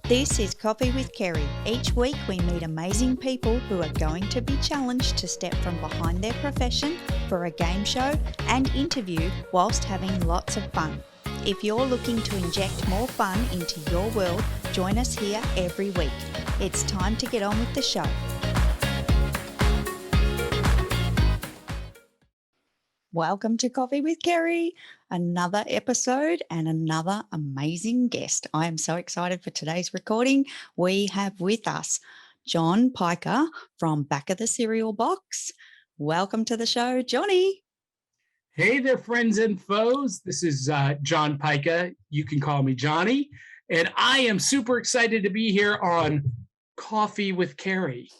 This is Coffee with Kerry. Each week we meet amazing people who are going to be challenged to step from behind their profession for a game show and interview whilst having lots of fun. If you're looking to inject more fun into your world, join us here every week. It's time to get on with the show. Welcome to Coffee with Kerry, another episode and another amazing guest. I am so excited for today's recording. We have with us John Pyka from Back of the Cereal Box. Welcome to the show, Johnny. Hey there, friends and foes. This is John Pyka. You can call me Johnny. And I am super excited to be here on Coffee with Kerry.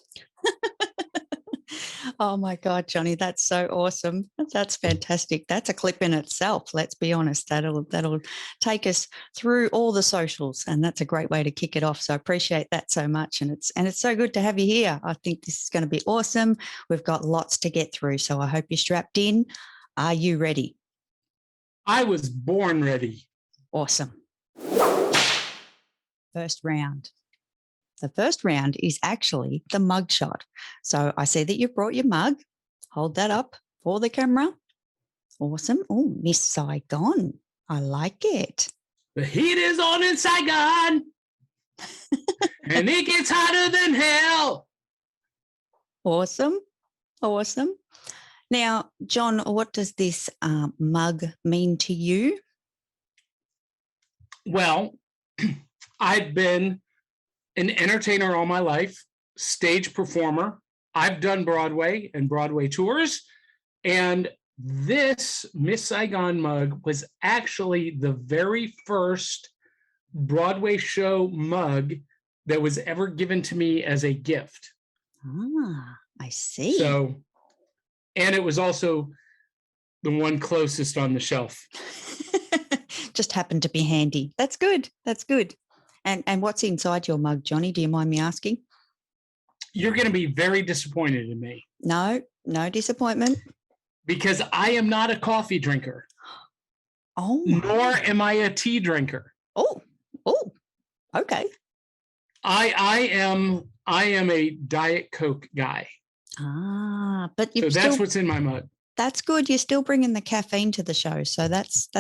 Oh my God, Johnny, that's so awesome. That's fantastic. That's a clip in itself. Let's be honest. That'll take us through all the socials, and that's a great way to kick it off. So I appreciate that so much. And it's so good to have you here. I think this is going to be awesome. We've got lots to get through. So I hope you're strapped in. Are you ready? I was born ready. Awesome. First round. The first round is actually the mug shot. So I see that you've brought your mug. Hold that up for the camera. Awesome. Oh, Miss Saigon. I like it. The heat is on in Saigon. And it gets hotter than hell. Awesome. Awesome. Now, John, what does this mug mean to you? Well, I've been an entertainer all my life, stage performer. I've done Broadway and Broadway tours. And this Miss Saigon mug was actually the very first Broadway show mug that was ever given to me as a gift. Ah, I see. So, and it was also the one closest on the shelf. Just happened to be handy. That's good. That's good. And what's inside your mug, Johnny? Do you mind me asking? You're going to be very disappointed in me. No disappointment. Because I am not a coffee drinker. Oh. Nor am I a tea drinker. Oh, okay. I am a Diet Coke guy. Ah, but you. So that's what's in my mug. That's good. You're still bringing the caffeine to the show, so that's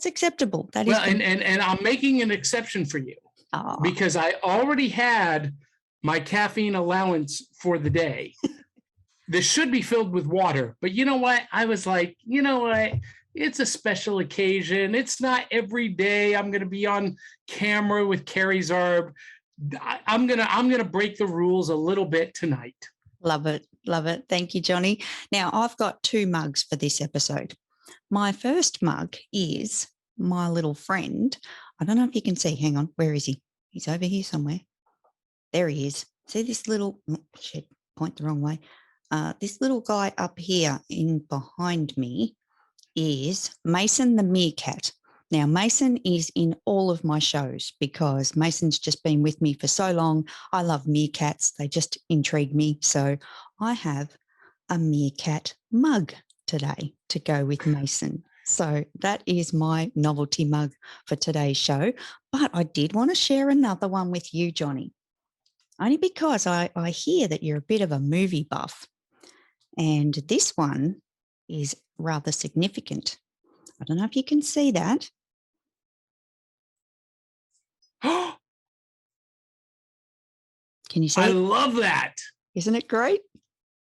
acceptable. That is well, and I'm making an exception for you. Oh. Because I already had my caffeine allowance for the day. This should be filled with water, but you know what? I was like, you know what? It's a special occasion. It's not every day I'm going to be on camera with Kerry Zarb. I'm gonna break the rules a little bit tonight. Love it. Love it. Thank you, Johnny. Now, I've got two mugs for this episode. My first mug is my little friend. I don't know if you can see. Hang on. Where is he? He's over here somewhere. There he is. See this little, shit, point the wrong way. This little guy up here in behind me is Mason the meerkat. Now, Mason is in all of my shows because Mason's just been with me for so long. I love meerkats. They just intrigue me. So I have a meerkat mug today to go with Mason. So that is my novelty mug for today's show. But I did want to share another one with you, Johnny, only because I hear that you're a bit of a movie buff. And this one is rather significant. I don't know if you can see that. Can you see I it? love that. Isn't it great?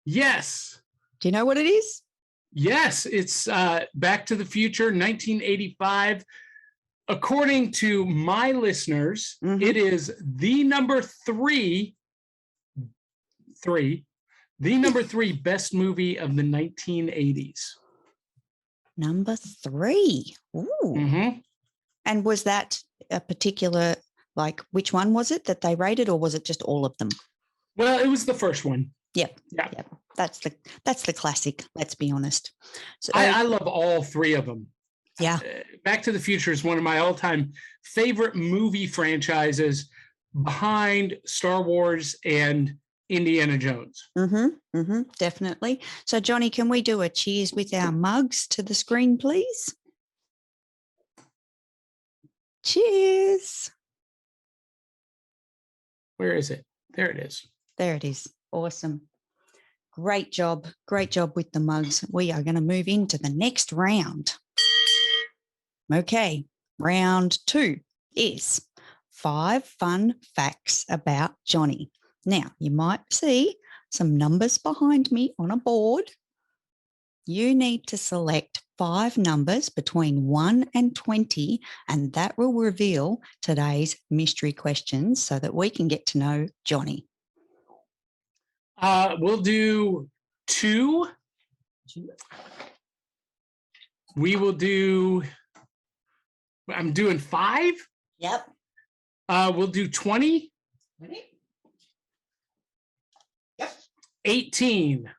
Yes. Do you know what it is? Yes, it's Back to the Future, 1985. According to my listeners, It is the number three best movie of the 1980s. Number 3. Ooh. Mm-hmm. And was that a particular, like, which one was it that they rated, or was it just all of them? Well, it was the first one. Yep. That's the classic. Let's be honest. So I love all three of them. Yeah. Back to the Future is one of my all-time favorite movie franchises, behind Star Wars and Indiana Jones. Definitely. So, Johnny, can we do a cheers with our mugs to the screen, please? Cheers. Where is it? There it is. There it is. Awesome. Great job. Great job with the mugs. We are going to move into the next round. Okay. Round 2 is 5 fun facts about Johnny. Now, you might see some numbers behind me on a board. You need to select 5 numbers between 1 and 20, and that will reveal today's mystery questions so that we can get to know Johnny. We'll do 2. We will do, I'm doing 5. Yep. We'll do 20. 20. Yep. 18.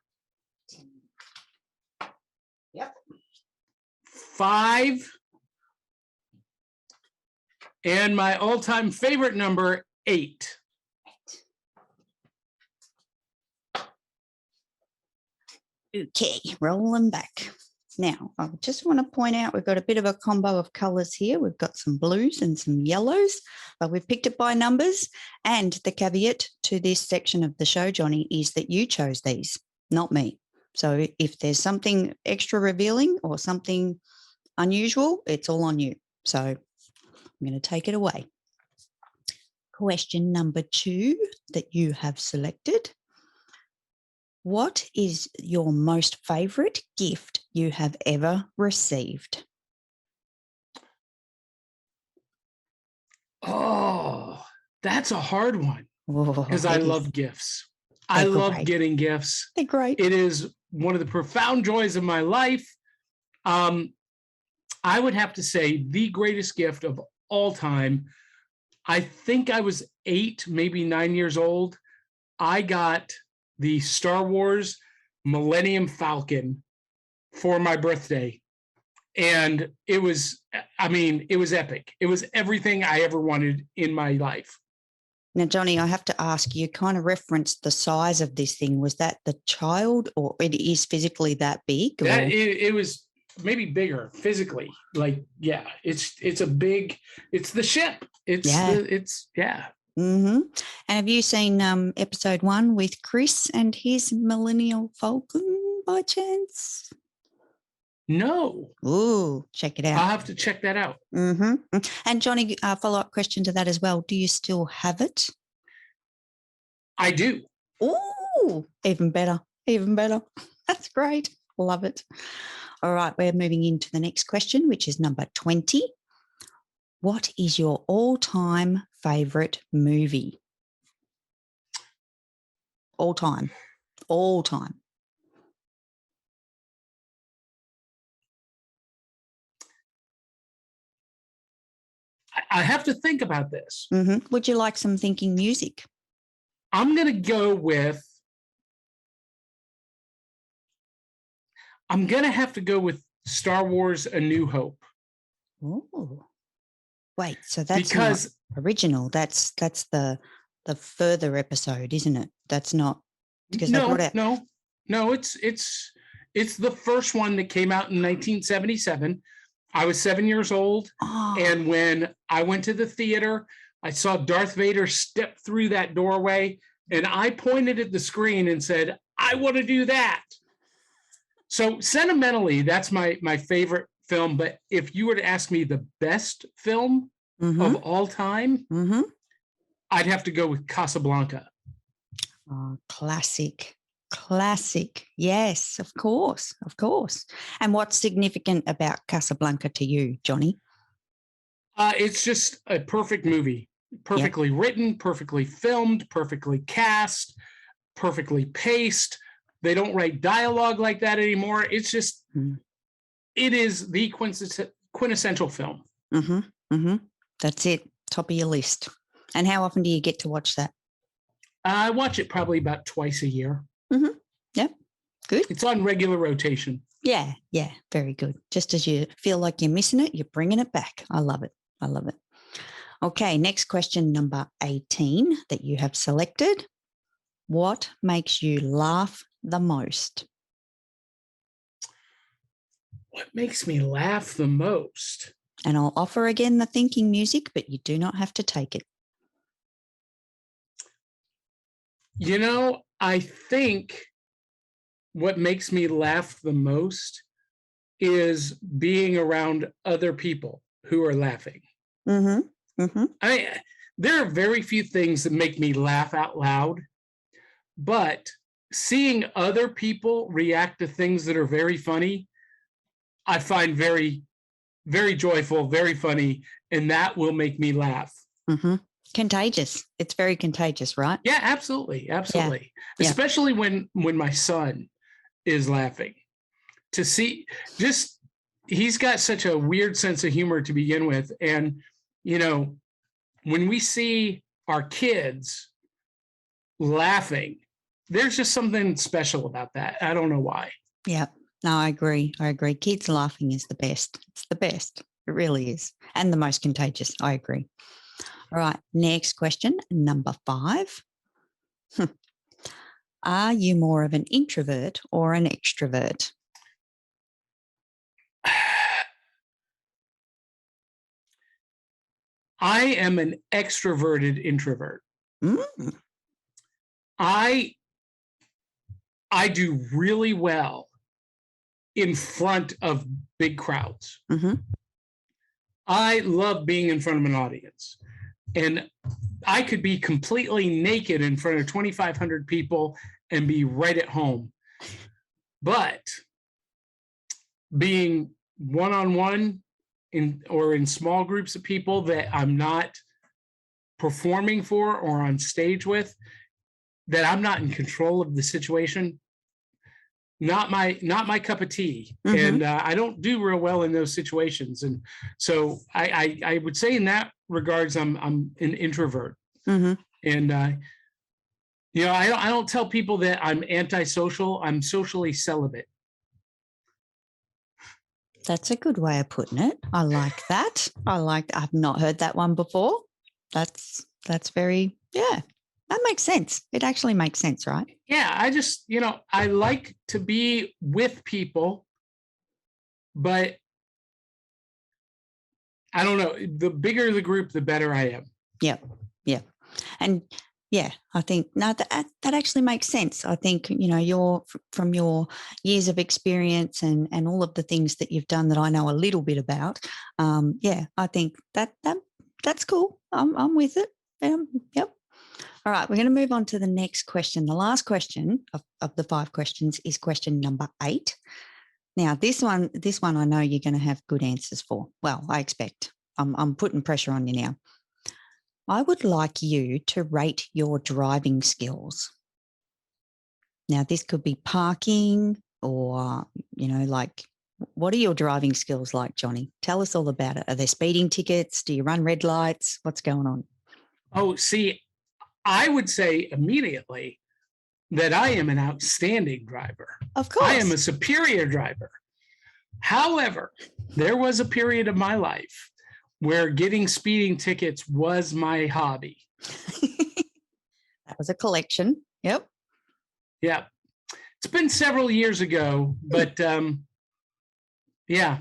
Yep. 5. And my all-time favorite number, 8. Okay, rolling back. Now, I just want to point out we've got a bit of a combo of colours here. We've got some blues and some yellows, but we've picked it by numbers. And the caveat to this section of the show, Johnny, is that you chose these, not me. So if there's something extra revealing or something unusual, it's all on you. So I'm going to take it away. Question number 2 that you have selected. What is your most favourite gift you have ever received? Oh, that's a hard one because I love gifts. I love getting gifts. They're great. It is one of the profound joys of my life. I would have to say the greatest gift of all time. I think I was 8, maybe 9 years old. I got the Star Wars Millennium Falcon for my birthday. And it was, it was epic. It was everything I ever wanted in my life. Now, Johnny, I have to ask, you kind of referenced the size of this thing. Was that the child, or it is physically that big? Or? It was maybe bigger physically. Like, yeah, it's the ship. Yeah. Mm-hmm. And have you seen episode 1 with Chris and his Millennial Falcon by chance? No. Ooh, check it out. I'll have to check that out. Mm-hmm. And Johnny, follow-up question to that as well. Do you still have it? I do. Ooh, even better. Even better. That's great. Love it. All right, we're moving into the next question, which is number 20. What is your all-time favourite movie? All time. All time. I have to think about this. Mm-hmm. Would you like some thinking music? I'm going to have to go with Star Wars A New Hope. Oh. Wait, so that's because not original. That's the further episode, isn't it? That's not because no. It's the first one that came out in 1977. I was 7 years old, and when I went to the theater, I saw Darth Vader step through that doorway, and I pointed at the screen and said, "I want to do that." So sentimentally, that's my favorite film. But if you were to ask me the best film of all time, I'd have to go with Casablanca. Oh, classic. Yes, of course. And what's significant about Casablanca to you, Johnny? It's just a perfect movie. Perfectly written, perfectly filmed, perfectly cast, perfectly paced. They don't write dialogue like that anymore. It's just, it is the quintessential film. That's it. Top of your list. And how often do you get to watch that? I watch it probably about twice a year. Yep. Good. It's on regular rotation. Yeah. Very good. Just as you feel like you're missing it, you're bringing it back. I love it. Okay, next question, number 18 that you have selected. What makes you laugh the most? What makes me laugh the most? And I'll offer again the thinking music, but you do not have to take it. I think what makes me laugh the most is being around other people who are laughing. Mm-hmm. Mm-hmm. There are very few things that make me laugh out loud, but seeing other people react to things that are very funny, I find very, very joyful, very funny, and that will make me laugh. Mm-hmm. Contagious. It's very contagious, right? Yeah, absolutely. Absolutely. Yeah. Especially when my son is laughing. To see just he's got such a weird sense of humor to begin with. And, when we see our kids laughing, there's just something special about that. I don't know why. Yeah. No, I agree. Kids laughing is the best. It's the best. It really is. And the most contagious. I agree. All right. Next question, number 5. Are you more of an introvert or an extrovert? I am an extroverted introvert. Mm. I do really well in front of big crowds. Mm-hmm. I love being in front of an audience. And I could be completely naked in front of 2,500 people and be right at home. But being one-on-one in small groups of people that I'm not performing for or on stage with, that I'm not in control of the situation, not my cup of tea. Mm-hmm. And I don't do real well in those situations. And so I would say in that regards, I'm an introvert. Mm-hmm. And I don't tell people that I'm antisocial. I'm socially celibate. That's a good way of putting it. I like that. I've not heard that one before. That's very, yeah, that makes sense. It actually makes sense, right? Yeah, I just, I like to be with people, but I don't know. The bigger the group, the better I am. Yep. Yeah. And yeah, I think that actually makes sense. I think, you're from your years of experience and all of the things that you've done that I know a little bit about. Yeah, I think that's cool. I'm with it. Yep. All right, we're going to move on to the next question. The last question of the 5 questions is question number 8. Now, this one I know you're going to have good answers for. Well, I expect. I'm putting pressure on you now. I would like you to rate your driving skills. Now, this could be parking or, like, what are your driving skills like, Johnny? Tell us all about it. Are there speeding tickets? Do you run red lights? What's going on? Oh, see, I would say immediately that I am an outstanding driver. Of course. I am a superior driver. However, there was a period of my life where getting speeding tickets was my hobby. That was a collection. Yep. Yeah. It's been several years ago, but yeah.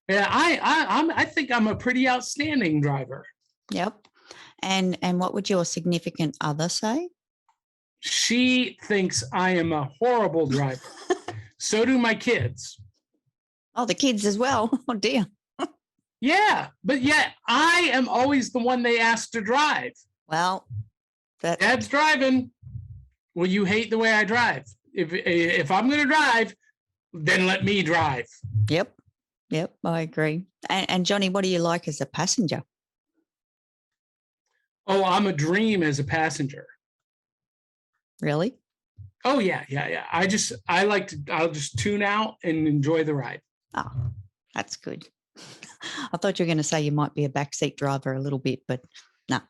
I think I'm a pretty outstanding driver. Yep. And what would your significant other say? She thinks I am a horrible driver. So do my kids. Oh, the kids as well. Oh, dear. Yeah, but yet I am always the one they ask to drive. Well, Dad's driving. Well, you hate the way I drive. If I'm going to drive, then let me drive. Yep, I agree. And Johnny, what do you like as a passenger? Oh, I'm a dream as a passenger. Really? Oh, yeah. I'll just tune out and enjoy the ride. Oh, that's good. I thought you were going to say you might be a backseat driver a little bit, but no.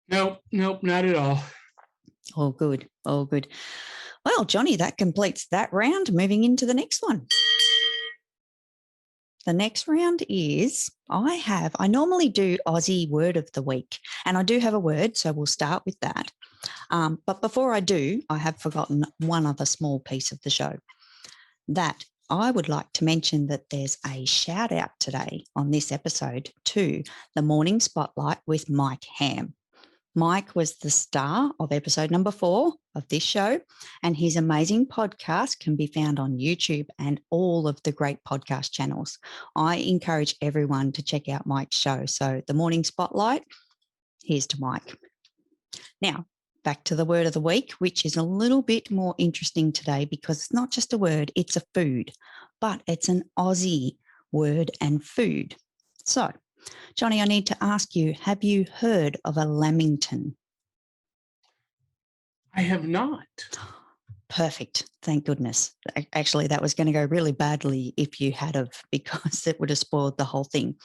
Nope, not at all. All good. Well, Johnny, that completes that round. Moving into the next one. The next round is I normally do Aussie word of the week, and I do have a word, so we'll start with that. But before I do, I have forgotten one other small piece of the show. That I would like to mention that there's a shout out today on this episode to the Morning Spotlight with Mike Ham. Mike was the star of episode number 4 of this show, and his amazing podcast can be found on YouTube and all of the great podcast channels. I encourage everyone to check out Mike's show. So the Morning Spotlight, here's to Mike. Now, back to the word of the week, which is a little bit more interesting today because it's not just a word, it's a food, but it's an Aussie word and food. So, Johnny, I need to ask you, have you heard of a Lamington? I have not. Perfect. Thank goodness. Actually, that was going to go really badly if you had of, because it would have spoiled the whole thing.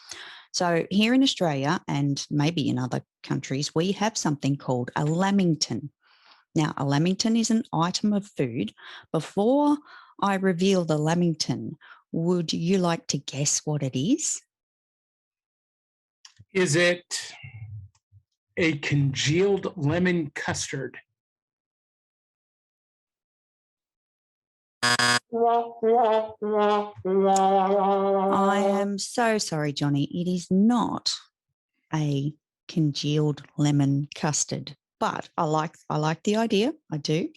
So here in Australia and maybe in other countries, we have something called a Lamington. Now, a Lamington is an item of food. Before I reveal the Lamington, would you like to guess what it is? Is it a congealed lemon custard? I am so sorry, Johnny. It is not a congealed lemon custard, but I like the idea. I do.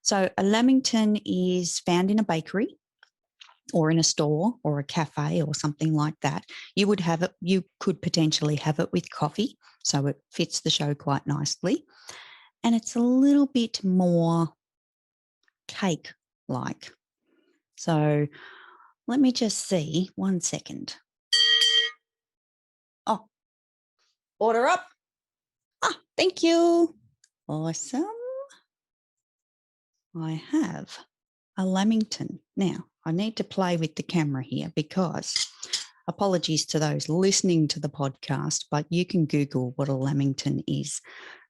So a Lamington is found in a bakery or in a store or a cafe or something like that. You would have it, you could potentially have it with coffee. So it fits the show quite nicely. And it's a little bit more cake-like. So let me just see, 1 second. Oh, order up. Ah, thank you. Awesome. I have a Lamington. Now, I need to play with the camera here because apologies to those listening to the podcast, but you can Google what a Lamington is.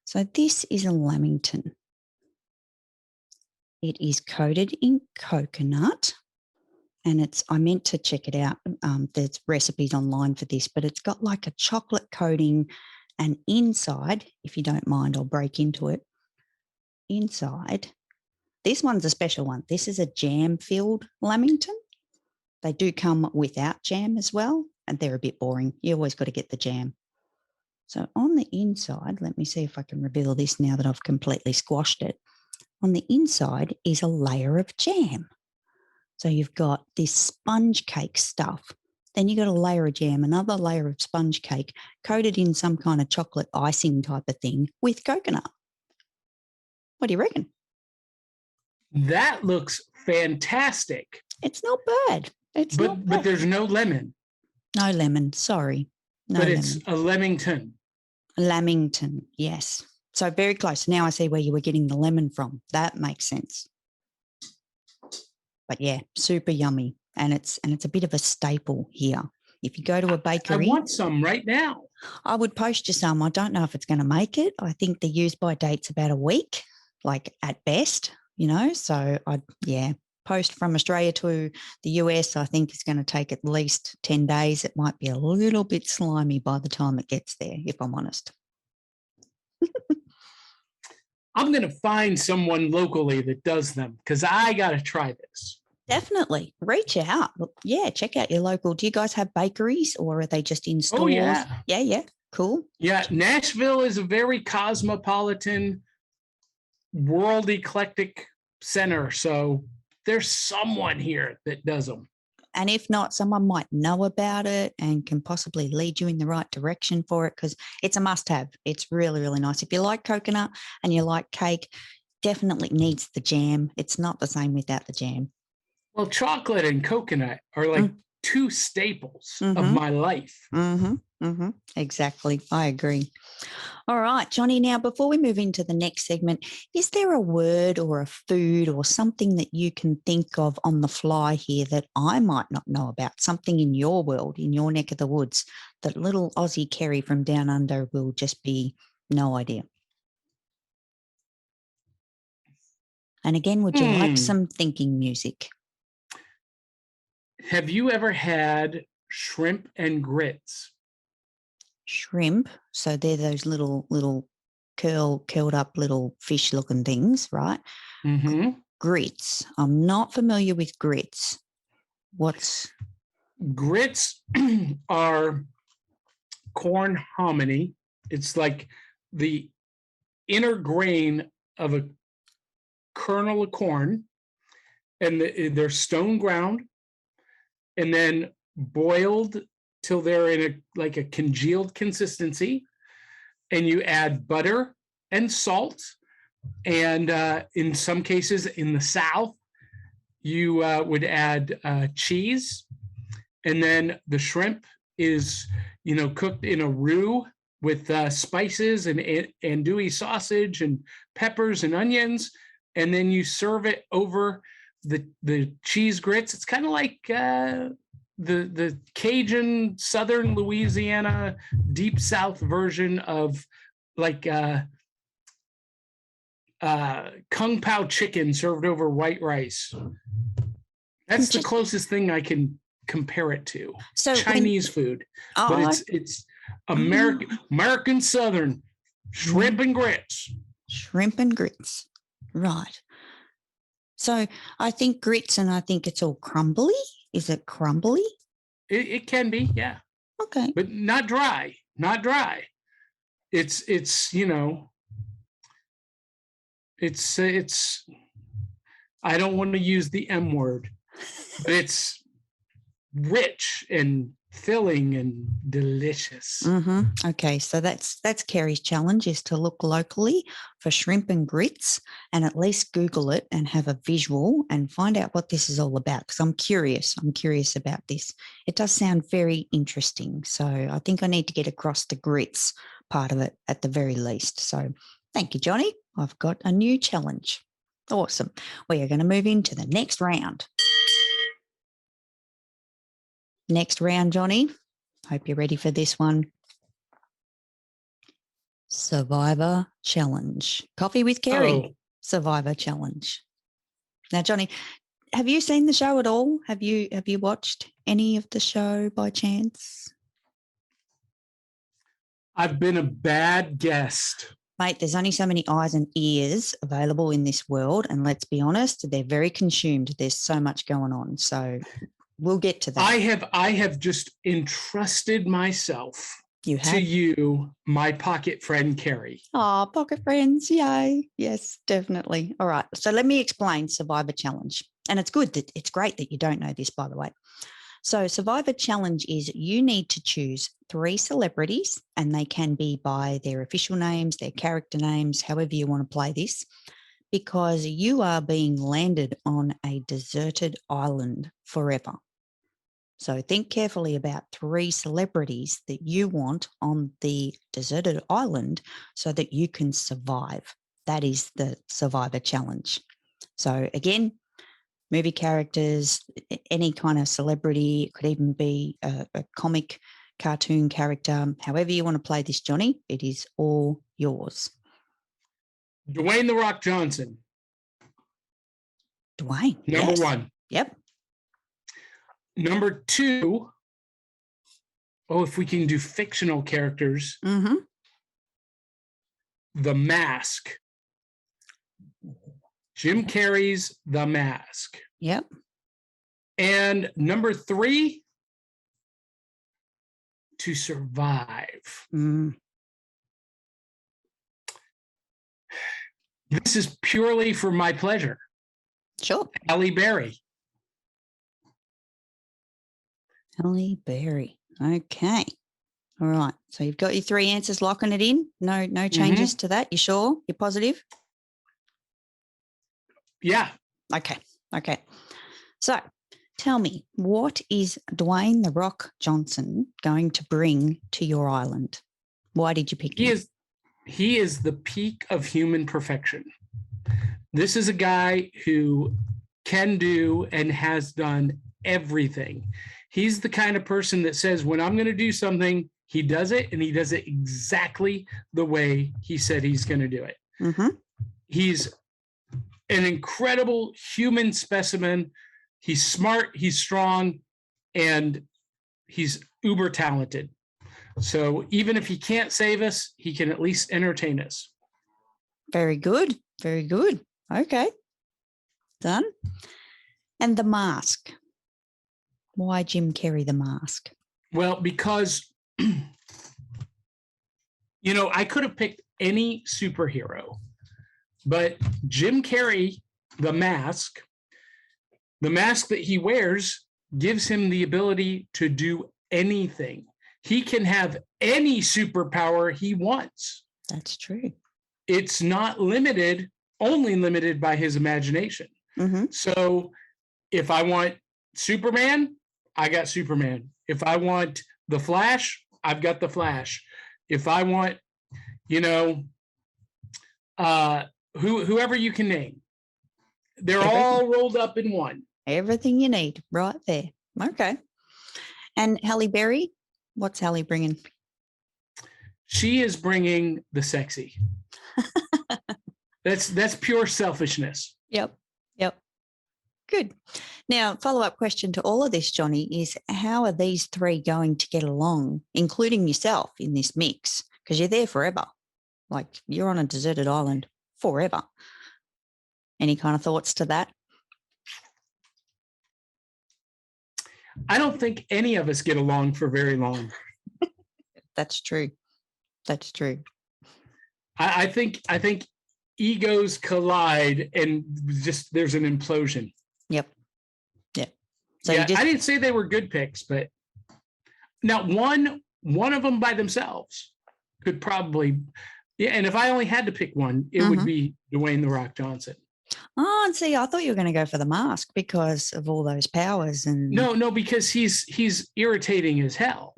So this is a Lamington. It is coated in coconut, and I meant to check it out. There's recipes online for this, but it's got like a chocolate coating, and inside, if you don't mind, I'll break into it. Inside, this one's a special one. This is a jam-filled Lamington. They do come without jam as well, and they're a bit boring. You always got to get the jam. So on the inside, let me see if I can reveal this now that I've completely squashed it. On the inside is a layer of jam. So you've got this sponge cake stuff. Then you've got a layer of jam, another layer of sponge cake coated in some kind of chocolate icing type of thing with coconut. What do you reckon? That looks fantastic. It's not bad. But there's no lemon. No lemon, sorry. No but lemon. It's a Lamington. Lamington, yes. So very close. Now I see where you were getting the lemon from. That makes sense. But yeah, super yummy. And it's a bit of a staple here. If you go to a bakery. I want some right now. I would post you some. I don't know if it's going to make it. I think the use by date's about a week, like at best, So post from Australia to the US, I think it's going to take at least 10 days. It might be a little bit slimy by the time it gets there, if I'm honest. I'm going to find someone locally that does them because I got to try this. Definitely. Reach out. Yeah, check out your local. Do you guys have bakeries or are they just in stores? Oh, yeah. Yeah. Cool. Yeah, Nashville is a very cosmopolitan, world eclectic center. So there's someone here that does them. And if not, someone might know about it and can possibly lead you in the right direction for it because it's a must-have. It's really, really nice. If you like coconut and you like cake, definitely needs the jam. It's not the same without the jam. Well, chocolate and coconut are like two staples of my life. Exactly. I agree. All right, Johnny, now before we move into the next segment, is there a word or a food or something that you can think of on the fly here that I might not know about, something in your world, in your neck of the woods, that little Aussie Kerry from down under will just be no idea? And again, would you like some thinking music? Have you ever had shrimp and grits? Shrimp. So they're those little curled up little fish looking things, right? Grits. I'm not familiar with grits. What's grits? Are corn hominy. It's like the inner grain of a kernel of corn, and they're stone ground, and then boiled till they're in a congealed consistency. And you add butter and salt. And in some cases in the South, you would add cheese. And then the shrimp is, cooked in a roux with spices and andouille sausage and peppers and onions. And then you serve it over the cheese grits. It's kind of like the Cajun Southern Louisiana Deep South version of like kung pao chicken served over white rice. That's the closest thing I can compare it to. So Chinese food, but it's American Southern shrimp and grits. Shrimp and grits, right? So I think grits, and I think it's all crumbly. Is it crumbly? It can be, yeah. Okay, but not dry. Not dry. It's I don't want to use the M word, but it's rich and filling and delicious. Mm-hmm. Okay, so that's Kerry's challenge, is to look locally for shrimp and grits and at least Google it and have a visual and find out what this is all about, because I'm curious about this. It does sound very interesting. So I think I need to get across the grits part of it at the very least. So thank you, Johnny. I've got a new challenge. Awesome. We are going to move into the next round. Next round, Johnny. Hope you're ready for this one. Survivor Challenge. Coffee with Kerry. Oh. Survivor Challenge. Now, Johnny, have you seen the show at all? Have you watched any of the show by chance? I've been a bad guest. Mate, there's only so many eyes and ears available in this world. And let's be honest, they're very consumed. There's so much going on. So we'll get to that. I have just entrusted myself to you, my pocket friend, Kerry. Oh, pocket friends. Yay. Yes, definitely. All right. So let me explain Survivor Challenge. And it's great that you don't know this, by the way. So Survivor Challenge is you need to choose 3 celebrities, and they can be by their official names, their character names, however you want to play this, because you are being landed on a deserted island forever. So think carefully about 3 celebrities that you want on the deserted island so that you can survive. That is the Survivor Challenge. So again, movie characters, any kind of celebrity. It could even be a comic cartoon character. However you want to play this, Johnny, it is all yours. Dwayne "The Rock" Johnson. Dwayne. Number 1. Yep. Number 2. Oh, if we can do fictional characters. Mm-hmm. The Mask. Jim Carrey's The Mask. Yep. And number 3, to survive. This is purely for my pleasure. Sure. Halle Berry. Halle Berry. Okay. All right. So you've got your 3 answers, locking it in. No changes to that. You sure? You're positive? Yeah. Okay. So tell me, what is Dwayne "The Rock" Johnson going to bring to your island? Why did you pick him? He is the peak of human perfection. This is a guy who can do and has done everything. He's the kind of person that says, when I'm going to do something, he does it, and he does it exactly the way he said he's going to do it. Mm-hmm. He's an incredible human specimen. He's smart, he's strong, and he's uber talented. So even if he can't save us, he can at least entertain us. Very good. Very good. Okay. Done. And The Mask. Why Jim Carrey The Mask? Well, because I could have picked any superhero, but Jim Carrey, the mask that he wears gives him the ability to do anything. He can have any superpower he wants. That's true. It's not only limited by his imagination. Mm-hmm. So if I want Superman, I got Superman. If I want the Flash, I've got the Flash. If I want, whoever you can name, they're all rolled up in one. Everything you need right there. Okay. And Halle Berry, what's Halle bringing? She is bringing the sexy. That's pure selfishness. Yep. Good. Now, follow-up question to all of this, Johnny, is how are these three going to get along, including yourself in this mix? Because you're there forever. Like you're on a deserted island forever. Any kind of thoughts to that? I don't think any of us get along for very long. That's true. I think egos collide and just there's an implosion. Yep. So I didn't say they were good picks, but now one of them by themselves could probably, and if I only had to pick one, it would be Dwayne "The Rock" Johnson. Oh, and see, I thought you were going to go for the mask because of all those powers and no, because he's irritating as hell.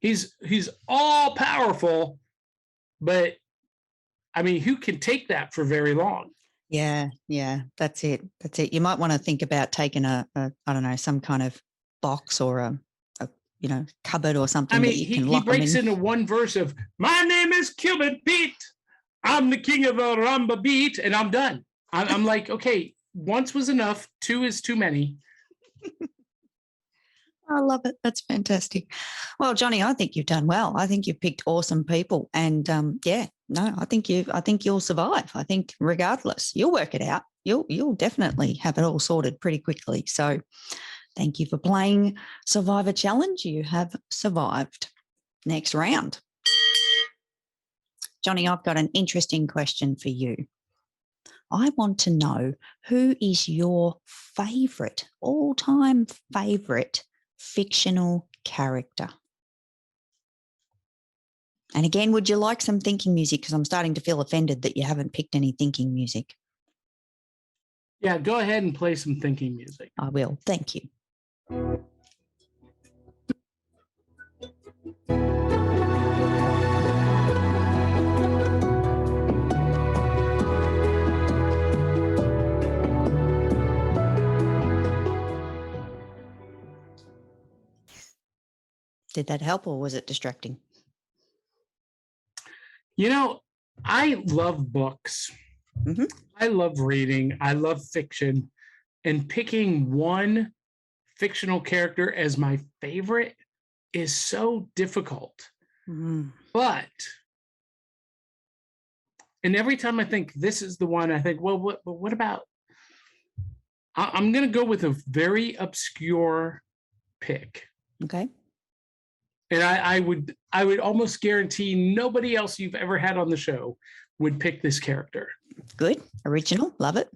He's all powerful, but I mean, who can take that for very long? Yeah, that's it. You might want to think about taking I don't know, some kind of box or a cupboard or something. I mean, that you can he breaks into one verse of "My name is Cupid Pete. I'm the king of the rumba beat," and I'm done. I'm like, okay, once was enough. Two is too many. I love it. That's fantastic. Well, Johnny, I think you've done well. I think you've picked awesome people, and I think you'll survive. I think regardless, you'll work it out. You'll definitely have it all sorted pretty quickly. So, thank you for playing Survivor Challenge. You have survived. Next round, Johnny, I've got an interesting question for you. I want to know who is your favourite, all-time favourite fictional character? And again, would you like some thinking music? Because I'm starting to feel offended that you haven't picked any thinking music. Yeah, go ahead and play some thinking music. I will. Thank you. Did that help or was it distracting? I love books. Mm-hmm. I love reading. I love fiction. And picking one fictional character as my favorite is so difficult. Mm. And every time I think this is the one, I think, well, what about? I'm going to go with a very obscure pick. Okay. And I would almost guarantee nobody else you've ever had on the show would pick this character. Good. Original. Love it.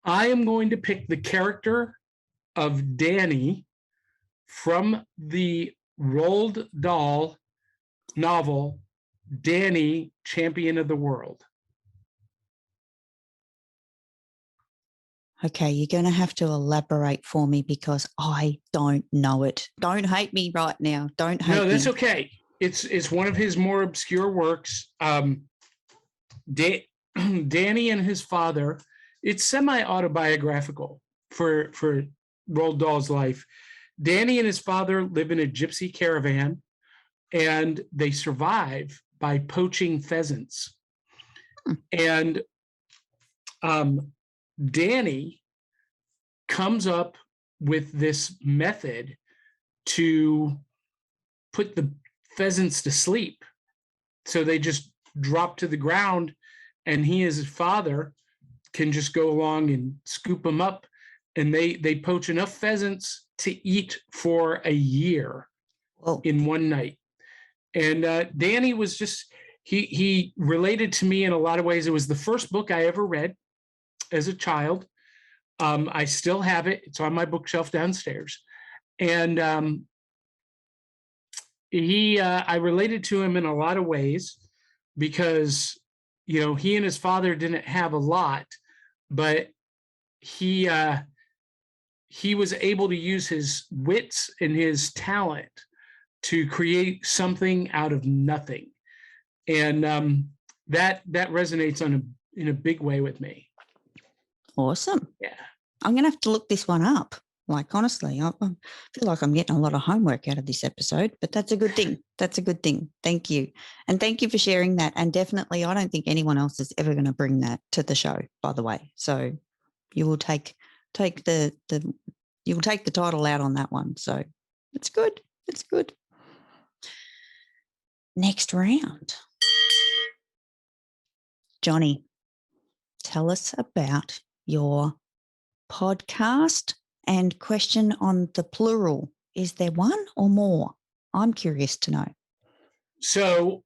I am going to pick the character of Danny from the Roald Dahl novel, Danny, Champion of the World. Okay, you're going to have to elaborate for me because I don't know it. Don't hate me right now. Don't hate me. No, that's okay. It's one of his more obscure works. Danny and his father. It's semi-autobiographical for Roald Dahl's life. Danny and his father live in a gypsy caravan, and they survive by poaching pheasants. And Danny comes up with this method to put the pheasants to sleep. So they just drop to the ground, and he, as his father, can just go along and scoop them up, and they poach enough pheasants to eat for a year. Whoa. in one night. And Danny was just, he related to me in a lot of ways. It was the first book I ever read as a child. I still have it. It's on my bookshelf downstairs. And I related to him in a lot of ways because, you know, he and his father didn't have a lot, but he was able to use his wits and his talent to create something out of nothing. And that resonates in a big way with me. Awesome. Yeah. I'm going to have to look this one up. Like, honestly, I feel like I'm getting a lot of homework out of this episode, but that's a good thing. That's a good thing. Thank you. And thank you for sharing that. And definitely, I don't think anyone else is ever going to bring that to the show, by the way. So you will take the you will take the title out on that one. So it's good. It's good. Next round. Johnny, tell us about your podcast and question on the plural. Is there one or more? I'm curious to know. So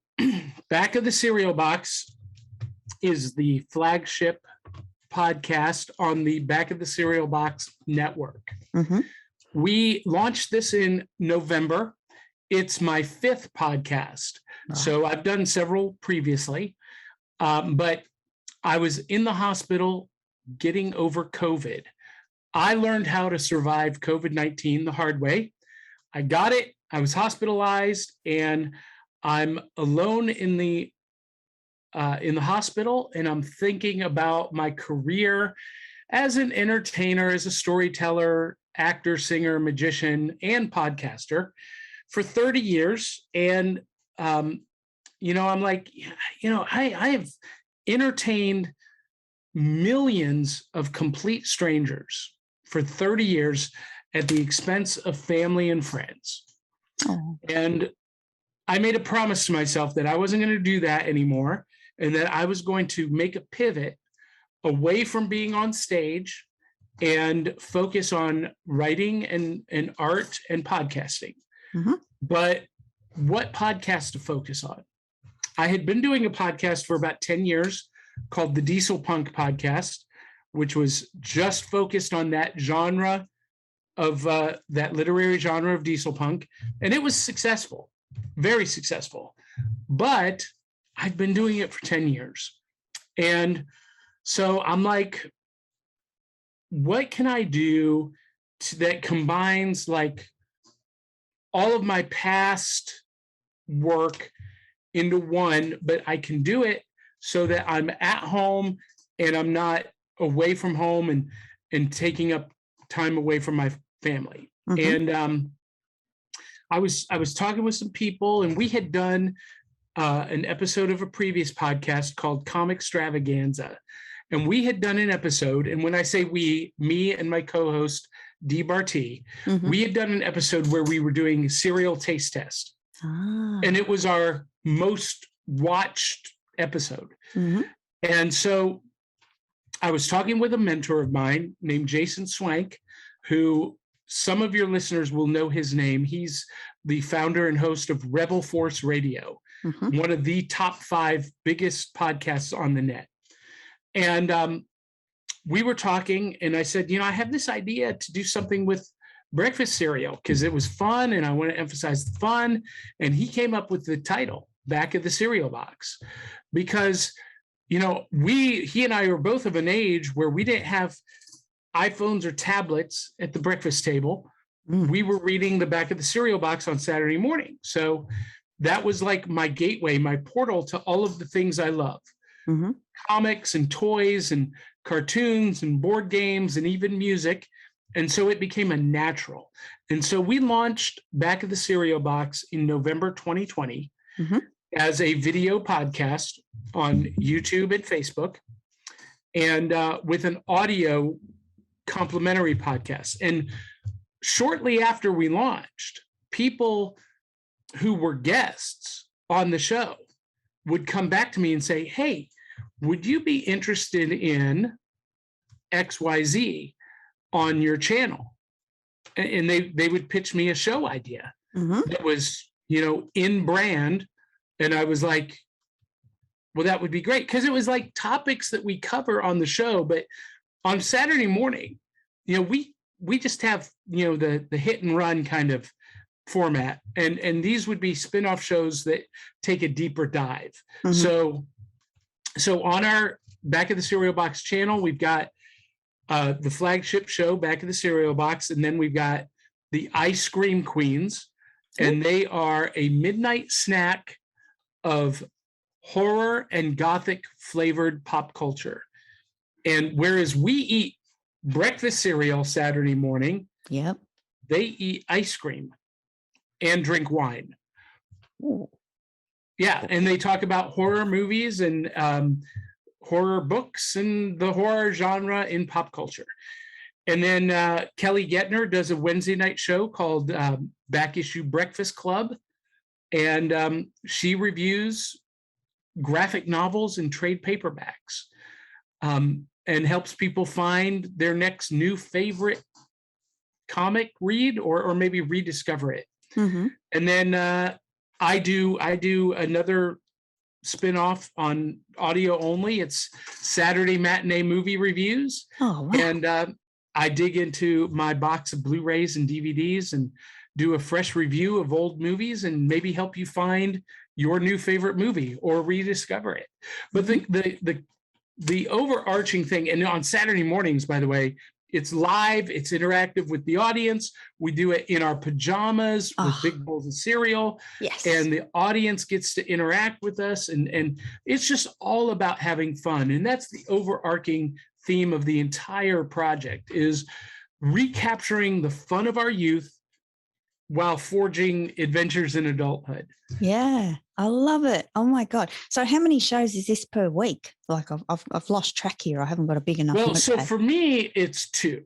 Back of the Cereal Box is the flagship podcast on the Back of the Cereal Box network. Mm-hmm. We launched this in November. It's my 5th podcast. Right. So I've done several previously, but I was in the hospital getting over COVID. I learned how to survive COVID-19 the hard way. I got it. I was hospitalized, and I'm alone in the hospital, and I'm thinking about my career as an entertainer, as a storyteller, actor, singer, magician, and podcaster for 30 years. And, you know, I'm like, you know, I have entertained millions of complete strangers for 30 years at the expense of family and friends. Oh. And I made a promise to myself that I wasn't going to do that anymore, and that I was going to make a pivot away from being on stage and focus on writing and art and podcasting. Mm-hmm. But what podcast to focus on? I had been doing a podcast for about 10 years called the Diesel Punk Podcast, which was just focused on that genre of that literary genre of diesel punk. And it was successful, very successful. But I'd been doing it for 10 years. And so I'm like, what can I do that combines like all of my past work into one, but I can do it so that I'm at home and I'm not away from home and taking up time away from my family. Mm-hmm. And I was talking with some people, and we had done an episode of a previous podcast called Comic Extravaganza. And we had done an episode, and when I say we, me and my co-host, Dee Barty, Mm-hmm. we had done an episode where we were doing cereal taste test. Ah. And it was our most watched episode. Mm-hmm. And so I was talking with a mentor of mine named Jason Swank, who some of your listeners will know his name. He's the founder and host of Rebel Force Radio, Mm-hmm. one of the top 5 biggest podcasts on the net. And we were talking, and I said, you know, I have this idea to do something with breakfast cereal because it was fun, and I want to emphasize the fun. And he came up with the title, Back of the Cereal Box, because, you know, he and I were both of an age where we didn't have iPhones or tablets at the breakfast table. Mm. We were reading the Back of the Cereal Box on Saturday morning. So that was like my gateway, my portal to all of the things I love. Mm-hmm. Comics and toys and cartoons and board games and even music. And so it became a natural. And so we launched Back of the Cereal Box in November 2020 Mm-hmm. as a video podcast on YouTube and Facebook, and with an audio complimentary podcast. And shortly after we launched, people who were guests on the show would come back to me and say, hey, would you be interested in XYZ on your channel? And they would pitch me a show idea. that was, in brand. And I was like, well, that would be great. Because it was like topics that we cover on the show. But on Saturday morning, we just have, the hit and run kind of format. And these would be spin-off shows that take a deeper dive. So on our Back of the Cereal Box channel, we've got the flagship show, Back of the Cereal Box, and then we've got the Ice Cream Queens, and they are a midnight snack of horror and gothic flavored pop culture. And whereas we eat breakfast cereal Saturday morning, they eat ice cream and drink wine. Ooh. Yeah, and they talk about horror movies and horror books and the horror genre in pop culture. And then Kelly Getner does a Wednesday night show called Back Issue Breakfast Club. And she reviews graphic novels and trade paperbacks and helps people find their next new favorite comic read or maybe rediscover it. And then I do another spin-off on audio only. It's Saturday Matinee Movie Reviews. Oh, wow. And I dig into my box of Blu-rays and DVDs and do a fresh review of old movies and maybe help you find your new favorite movie or rediscover it. But the overarching thing, and on Saturday mornings, by the way, it's live, it's interactive with the audience. We do it in our pajamas with big bowls of cereal. Yes. And the audience gets to interact with us. And it's just all about having fun. And that's the overarching theme of the entire project, is recapturing the fun of our youth while forging adventures in adulthood. Yeah, I love it. Oh my God. So how many shows is this per week? Like I've lost track here. I haven't got a big enough notepad. So for me, it's two.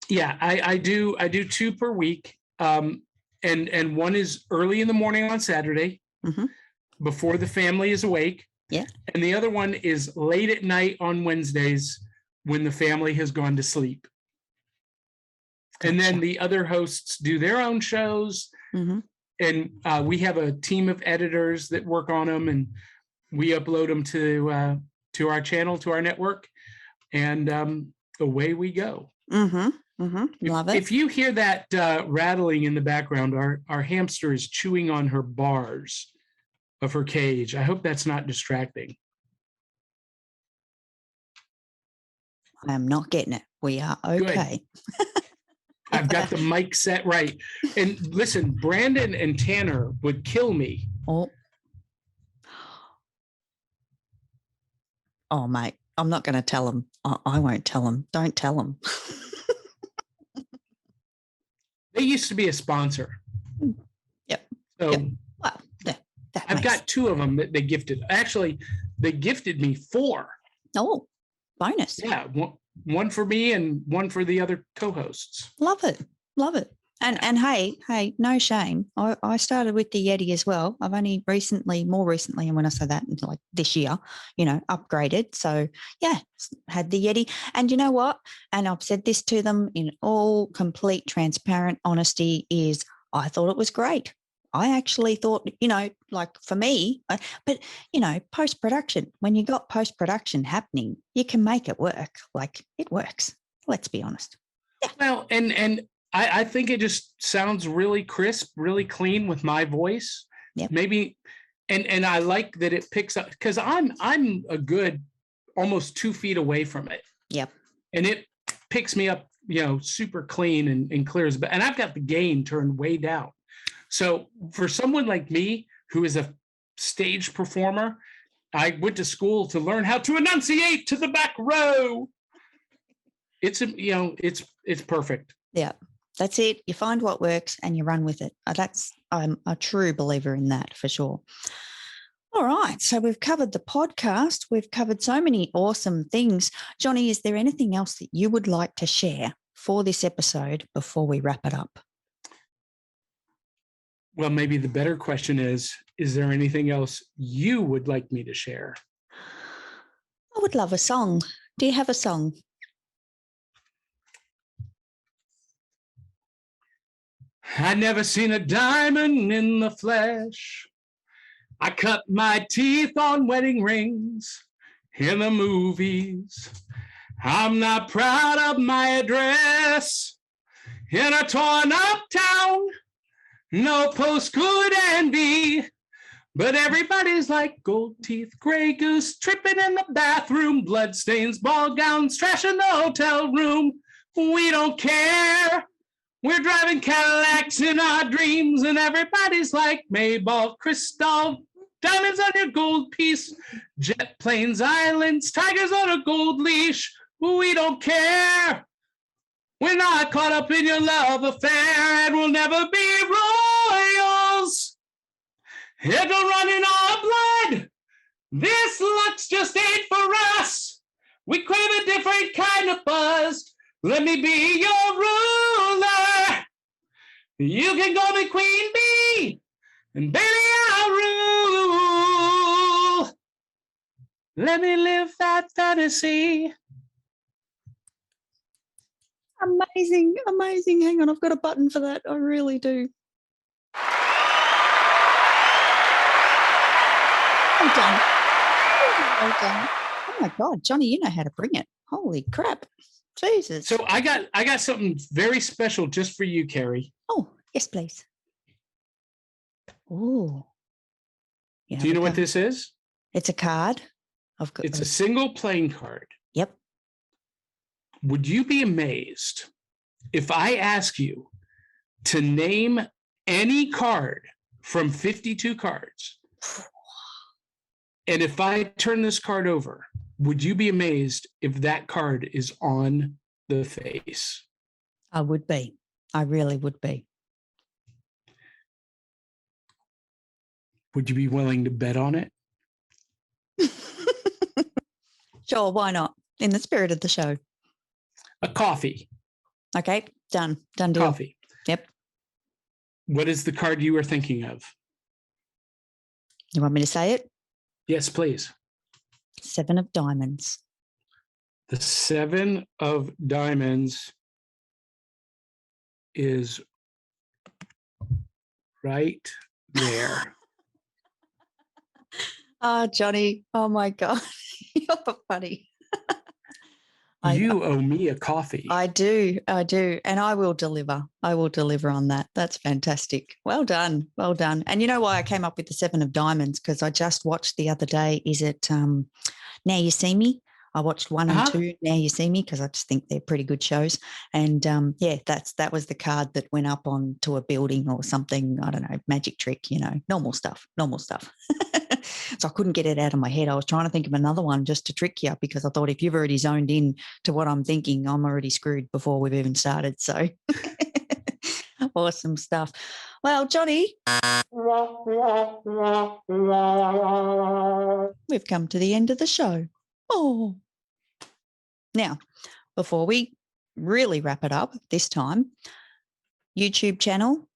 Yeah, I do 2 per week. And one is early in the morning on Saturday before the family is awake. Yeah. And the other one is late at night on Wednesdays when the family has gone to sleep. Gotcha. And then the other hosts do their own shows. And we have a team of editors that work on them, and we upload them to our channel, to our network, and away we go. Love it. If you hear that rattling in the background, our hamster is chewing on her bars of her cage. I hope that's not distracting. I am not getting it. We are okay. I've got the mic set right. And listen, Brandon and Tanner would kill me. Oh, mate, I'm not going to tell them. I won't tell them. Don't tell them. They used to be a sponsor. Yep. So yep. Well, I've got 2 of them that they gifted. Actually, they gifted me 4. Oh, bonus. Yeah. One for me and one for the other co-hosts. Love it. Love it. And hey, no shame. I started with the Yeti as well. I've only more recently, and when I say that, like this year, upgraded. So yeah, had the Yeti. And you know what? And I've said this to them in all complete transparent honesty, is I thought it was great. I actually thought, like for me, but, post-production, when you got post-production happening, you can make it work. Like it works. Let's be honest. Yeah. Well, and I think it just sounds really crisp, really clean with my voice. Yep. Maybe, and I like that it picks up, because I'm a good almost 2 feet away from it. Yep. And it picks me up, super clean and clear as, and I've got the gain turned way down. So for someone like me, who is a stage performer, I went to school to learn how to enunciate to the back row. It's perfect. Yeah, that's it. You find what works and you run with it. I'm a true believer in that, for sure. All right. So we've covered the podcast. We've covered so many awesome things. Johnny, is there anything else that you would like to share for this episode before we wrap it up? Well, maybe the better question is there anything else you would like me to share? I would love a song. Do you have a song? I never seen a diamond in the flesh. I cut my teeth on wedding rings in the movies. I'm not proud of my address in a torn up town. No post could envy, but everybody's like gold teeth, gray goose, tripping in the bathroom, bloodstains, ball gowns, trash in the hotel room. We don't care. We're driving Cadillacs in our dreams, and everybody's like Mayball, Crystal, diamonds on your gold piece, jet planes, islands, tigers on a gold leash. We don't care. We're not caught up in your love affair, and we'll never be royals. It don't run in our blood. This luck's just ain't for us. We crave a different kind of buzz. Let me be your ruler. You can call me Queen Bee, and baby, I'll rule. Let me live that fantasy. Amazing, amazing. Hang on, I've got a button for that. I really do. Well done. Well done. Oh my God, Johnny, you know how to bring it. Holy crap. Jesus. So I got something very special just for you, Kerry. Oh, yes, please. Oh. Do you know what this is? It's a card. It's a single playing card. Yep. Would you be amazed if I ask you to name any card from 52 cards? And if I turn this card over, would you be amazed if that card is on the face? I would be. I really would be. Would you be willing to bet on it? Sure, why not? In the spirit of the show. A coffee. Okay, done. Done deal. Coffee. Yep. What is the card you were thinking of? You want me to say it? Yes, please. 7 of diamonds. The 7 of diamonds is right there. Johnny. Oh my God. You're funny. You owe me a coffee. I do. And I will deliver. I will deliver on that. That's fantastic. Well done. Well done. And you know why I came up with the 7 of diamonds? Because I just watched the other day. Is it Now You See Me? I watched 1 and 2, Now You See Me, because I just think they're pretty good shows. And that was the card that went up onto a building or something. I don't know, magic trick, normal stuff. So I couldn't get it out of my head. I was trying to think of another one just to trick you, because I thought if you've already zoned in to what I'm thinking, I'm already screwed before we've even started. So awesome stuff. Well, Johnny, we've come to the end of the show. Oh. Now, before we really wrap it up this time, YouTube channel,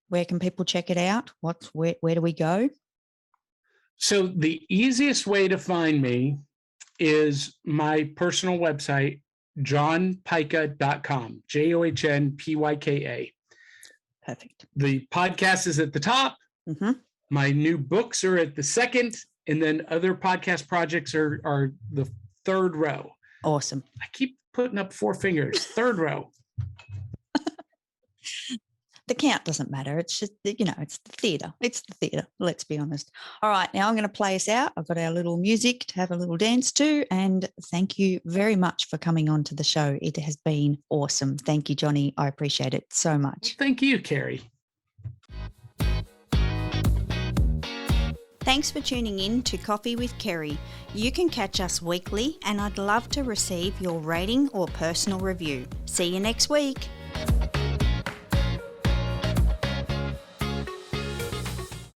where can people check it out? Where do we go? So the easiest way to find me is my personal website, johnpyka.com, JOHNPYKA. Perfect. The podcast is at the top. Mm-hmm. My new books are at the second, and then other podcast projects are the third row. Awesome. I keep putting up 4 fingers, third row. The count doesn't matter. It's just, it's the theatre. It's the theatre. Let's be honest. All right. Now I'm going to play us out. I've got our little music to have a little dance to. And thank you very much for coming on to the show. It has been awesome. Thank you, Johnny. I appreciate it so much. Thank you, Kerry. Thanks for tuning in to Coffee with Kerry. You can catch us weekly, and I'd love to receive your rating or personal review. See you next week.